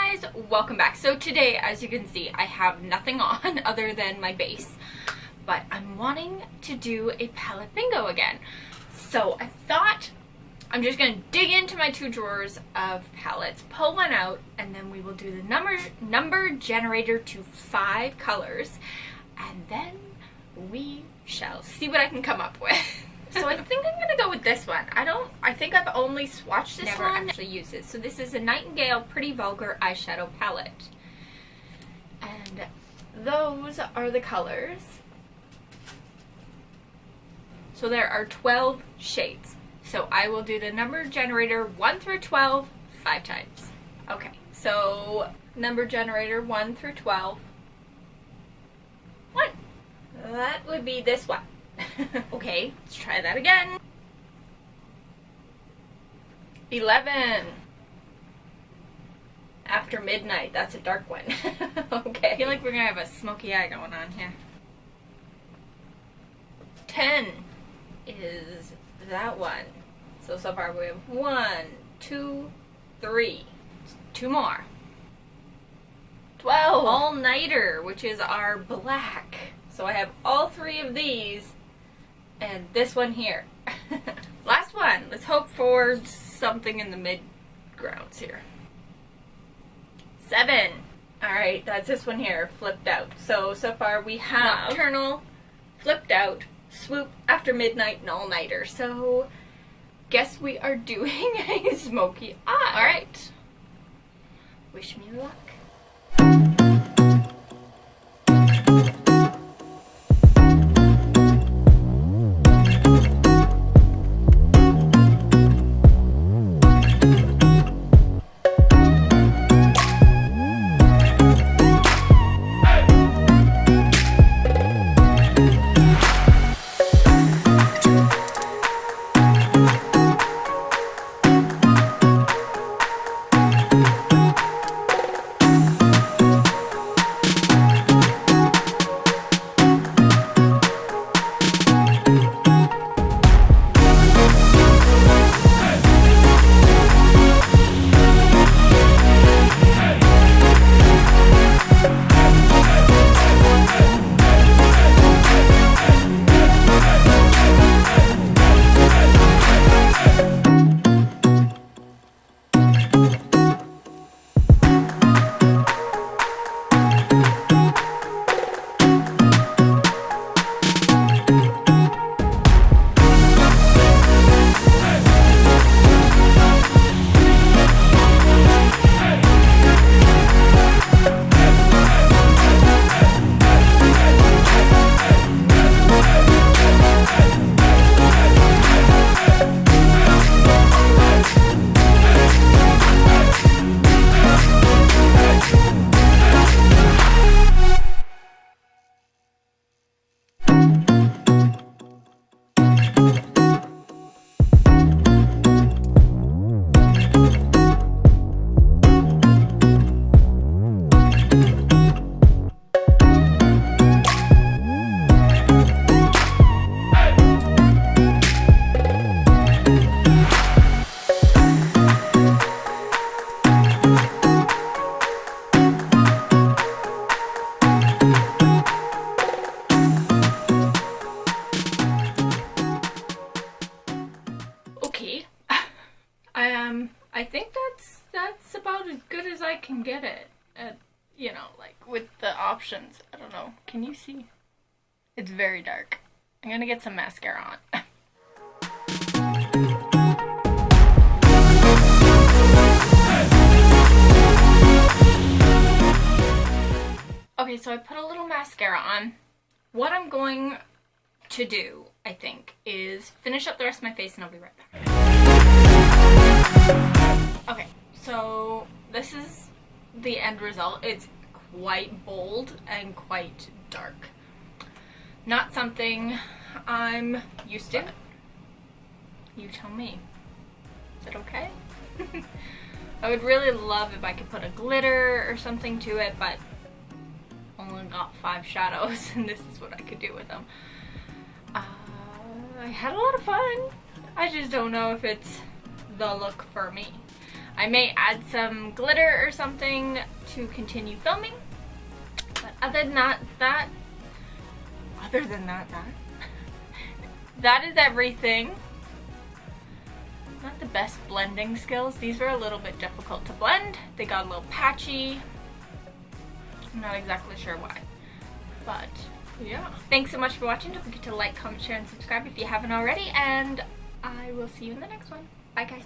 guys, welcome back. So today, as you can see, I have nothing on other than my base, but I'm wanting to do a palette bingo again. So I thought I'm just gonna dig into my 2 drawers of palettes, pull one out, and then we will do the number generator to 5 colors, and then we shall see what I can come up with. So I think I'm gonna go with this one. I think I've only swatched this one. Never actually used it. So this is a Nightingale Pretty Vulgar Eyeshadow Palette. And those are the colors. So there are 12 shades. So I will do the number generator 1 through 12 5 times. Okay, so number generator 1 through 12. 1. That would be this one. Okay, let's try that again. 11. After Midnight, that's a dark one. Okay. I feel like we're gonna have a smoky eye going on here. 10 is that one. So far we have 1, 2, 3. 2 more. 12. All Nighter, which is our black. So I have all 3 of these. And this one here. Last one. Let's hope for something in the mid-grounds here. 7. Alright, that's this one here, flipped out. So far we have Nocturnal, Flipped Out, Swoop, After Midnight, and All Nighter. So, guess we are doing a smoky eye. Alright. Wish me luck. I think that's about as good as I can get it. You know, like with the options. I don't know. Can you see? It's very dark. I'm gonna get some mascara on. Okay, so I put a little mascara on. What I'm going to do, I think, is finish up the rest of my face and I'll be right back. Okay, so this is the end result. It's quite bold and quite dark. Not something I'm used to. You tell me. Is it okay? I would really love if I could put a glitter or something to it, but only got 5 shadows and this is what I could do with them. I had a lot of fun. I just don't know if it's the look for me. I may add some glitter or something to continue filming. But other than that, that is everything. Not the best blending skills. These were a little bit difficult to blend. They got a little patchy. I'm not exactly sure why. But yeah. Thanks so much for watching. Don't forget to like, comment, share, and subscribe if you haven't already. And I will see you in the next one. Bye, guys.